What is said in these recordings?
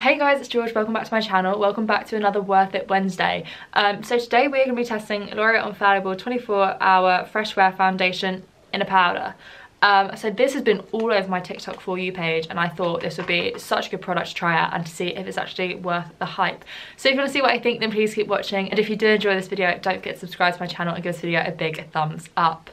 Hey guys, it's George, welcome back to my channel. Welcome back to another Worth It Wednesday. So today we're going to be testing L'Oreal Infallible 24-Hour Fresh Wear Foundation in a powder. So this has been all over my TikTok For You page, and I thought this would be such a good product to try out and to see if it's actually worth the hype. So if you want to see what I think, then please keep watching, and if you do enjoy this video, don't forget to subscribe to my channel and give this video a big thumbs up.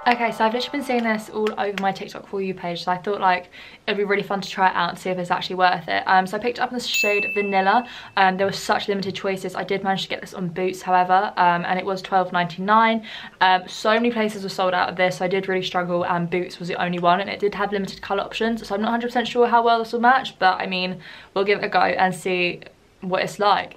Okay, so I've literally been seeing this all over my TikTok For You page, so I thought like it'd be really fun to try it out and see if it's actually worth it. So I picked it up in the shade Vanilla. There were such limited choices. I did manage to get this on Boots, however, and it was $12.99. So many places were sold out of this, so I did really struggle, and Boots was the only one, and it did have limited colour options, so I'm not 100% sure how well this will match, but I mean, we'll give it a go and see what it's like.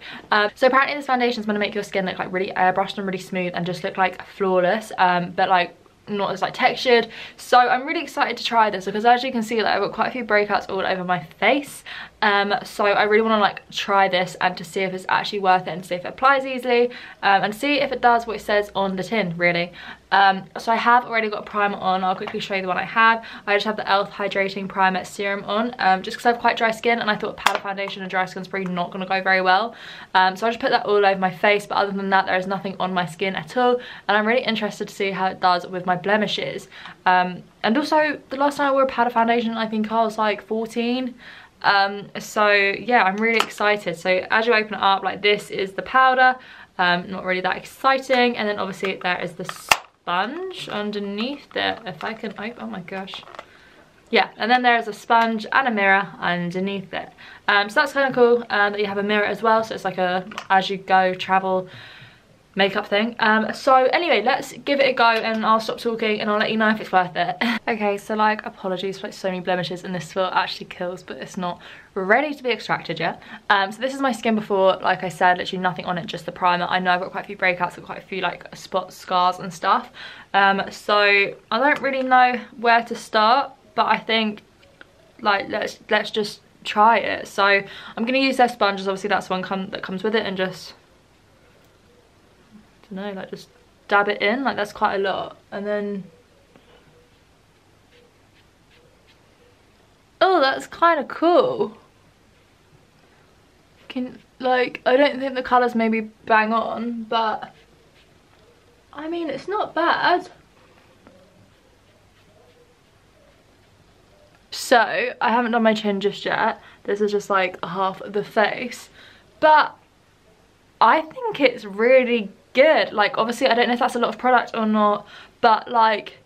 So apparently this foundation is going to make your skin look like really airbrushed and really smooth and just look like flawless, but like not as like textured. So I'm really excited to try this because as you can see, like, I've got quite a few breakouts all over my face, so I really want to like try this and to see if it's actually worth it and see if it applies easily, and see if it does what it says on the tin, really. So I have already got a primer on. I'll quickly show you the one I have. I just have the e.l.f. Hydrating Primer Serum on, just because I have quite dry skin, and I thought powder foundation and dry skin's probably not going to go very well. So I just put that all over my face, but other than that, there is nothing on my skin at all, and I'm really interested to see how it does with my blemishes. And also, the last time I wore a powder foundation, I think I was like 14. So yeah, I'm really excited. So as you open it up, like, this is the powder. Not really that exciting, and then obviously there is the sponge underneath there. If I can open, oh my gosh, yeah, and then there is a sponge and a mirror underneath it. So that's kind of cool, that you have a mirror as well, so it's like a as you go travel makeup thing. So anyway, let's give it a go, and I'll stop talking and I'll let you know if it's worth it. Okay, so like, apologies for like so many blemishes, and this feel actually kills, but it's not ready to be extracted yet. So this is my skin before, like I said, literally nothing on it, just the primer. I know I've got quite a few breakouts and quite a few like spots, scars and stuff, so I don't really know where to start, but I think like let's just try it. So I'm gonna use their sponges, obviously that's one that comes with it, and just like just dab it in, like that's quite a lot, and then oh, that's kind of cool. Like, I don't think the colours maybe bang on, but I mean, it's not bad. So I haven't done my chin just yet. This is just like half of the face, but I think it's really good. Like, obviously I don't know if that's a lot of product or not, but like,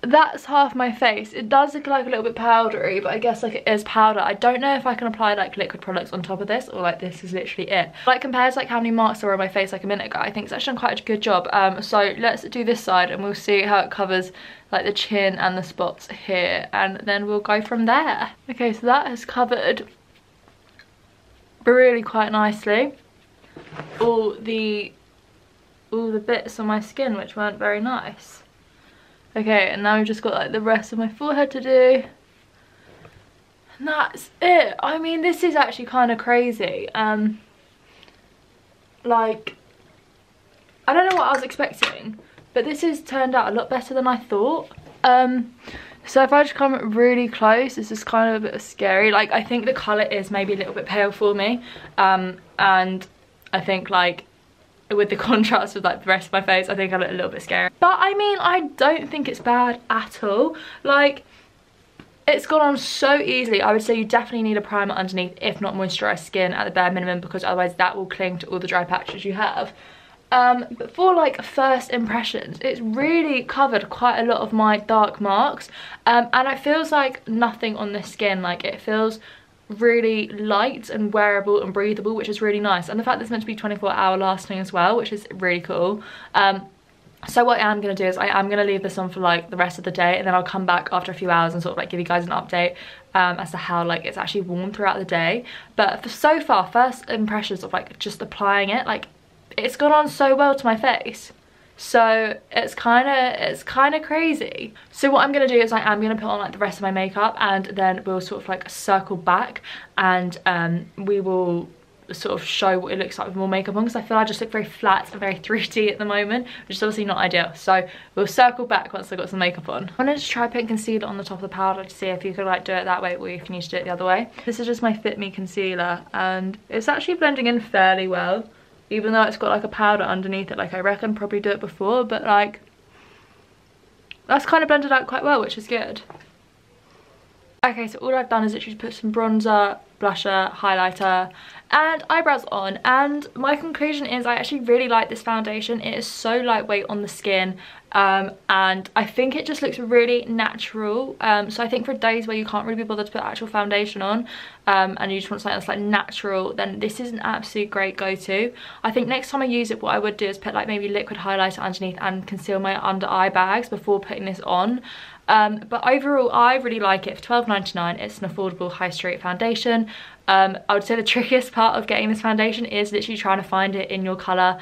that's half my face. It does look like a little bit powdery, but I guess like it is powder. I don't know if I can apply like liquid products on top of this, or like this is literally it. Like, compared to like how many marks there were on my face like a minute ago, I think it's actually done quite a good job. So let's do this side and we'll see how it covers like the chin and the spots here, and then we'll go from there. Okay, so that has covered really quite nicely all the bits on my skin which weren't very nice. Okay, and now we've just got like the rest of my forehead to do, and that's it. I mean, this is actually kind of crazy. Like, I don't know what I was expecting, but this has turned out a lot better than I thought. So if I just come really close, this is kind of a bit scary. Like, I think the colour is maybe a little bit pale for me, and I think like with the contrast with like the rest of my face, I think I look a little bit scary. But I mean, I don't think it's bad at all. Like, it's gone on so easily. I would say you definitely need a primer underneath, if not moisturised skin at the bare minimum, because otherwise that will cling to all the dry patches you have. But for like first impressions, it's really covered quite a lot of my dark marks, and it feels like nothing on the skin. Like, it feels really light and wearable and breathable, which is really nice, and the fact that it's meant to be 24-hour lasting as well, which is really cool. So what I am going to do is I am going to leave this on for like the rest of the day, and then I'll come back after a few hours and sort of like give you guys an update as to how like it's actually worn throughout the day. But for so far, first impressions of like just applying it, like, it's gone on so well to my face. So it's kind of crazy. So what I'm going to do is I am going to put on like the rest of my makeup, and then we'll sort of like circle back, and we will sort of show what it looks like with more makeup on, because I feel I just look very flat and very 3D at the moment, which is obviously not ideal. So we'll circle back once I've got some makeup on. I wanted to try putting concealer on the top of the powder to see if you could like do it that way, or if you need to do it the other way. This is just my Fit Me concealer, and it's actually blending in fairly well, even though it's got like a powder underneath it. Like I reckon probably do it before, but like that's kind of blended out quite well, which is good. Okay, so all I've done is literally put some bronzer, blusher, highlighter and eyebrows on, and my conclusion is I actually really like this foundation. It is so lightweight on the skin, and I think it just looks really natural. So I think for days where you can't really be bothered to put actual foundation on, and you just want something that's like natural, then this is an absolute great go-to. I think next time I use it, what I would do is put like maybe liquid highlighter underneath and conceal my under eye bags before putting this on. But overall I really like it. For £12.99 it's an affordable high street foundation. I would say the trickiest part of getting this foundation is literally trying to find it in your colour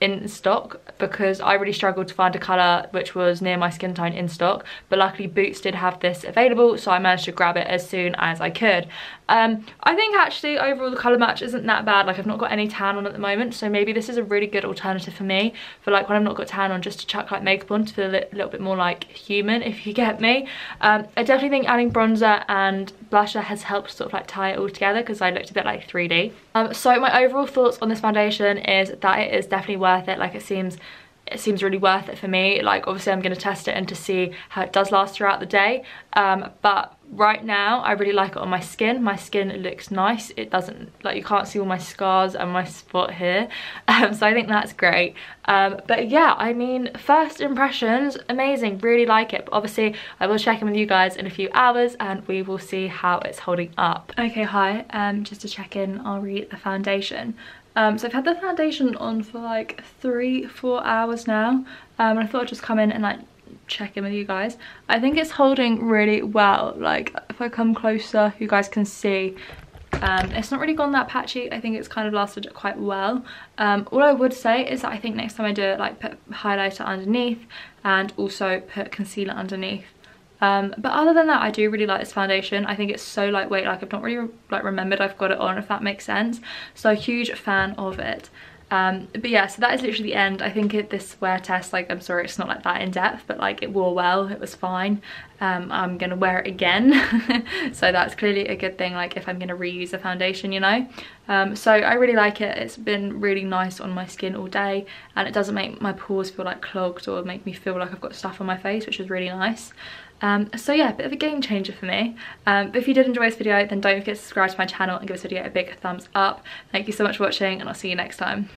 in stock, because I really struggled to find a colour which was near my skin tone in stock, but luckily Boots did have this available, so I managed to grab it as soon as I could. I think actually overall the colour match isn't that bad. Like I've not got any tan on at the moment, so maybe this is a really good alternative for me for like when I've not got tan on, just to chuck like makeup on to feel a little bit more like human, if you get me. I definitely think adding bronzer and blusher has helped sort of like tie it all together, because I looked a bit like 3D. So my overall thoughts on this foundation is that it is definitely worth it. Like it seems really worth it for me. Like obviously I'm going to test it and to see how it does last throughout the day, but right now I really like it on my skin. My skin looks nice. It doesn't, like, you can't see all my scars and my spot here, so I think that's great. But yeah, I mean, first impressions, amazing, really like it. But obviously I will check in with you guys in a few hours and we will see how it's holding up. Okay, hi, just to check in, I'll read the foundation. So I've had the foundation on for like 3-4 hours now, and I thought I'd just come in and like check in with you guys. I think it's holding really well. Like if I come closer you guys can see it's not really gone that patchy. I think it's kind of lasted quite well. All I would say is that I think next time I do it, like put highlighter underneath and also put concealer underneath. But other than that, I do really like this foundation. I think it's so lightweight, like I've not really like remembered I've got it on, if that makes sense. So huge fan of it. But yeah, so that is literally the end. I think this wear test, like, I'm sorry it's not like that in depth, but like it wore well, it was fine. I'm gonna wear it again so that's clearly a good thing, like if I'm gonna reuse a foundation, you know. So I really like it. It's been really nice on my skin all day, and it doesn't make my pores feel like clogged or make me feel like I've got stuff on my face, which is really nice. So yeah, a bit of a game changer for me. But if you did enjoy this video, then don't forget to subscribe to my channel and give this video a big thumbs up. Thank you so much for watching, and I'll see you next time.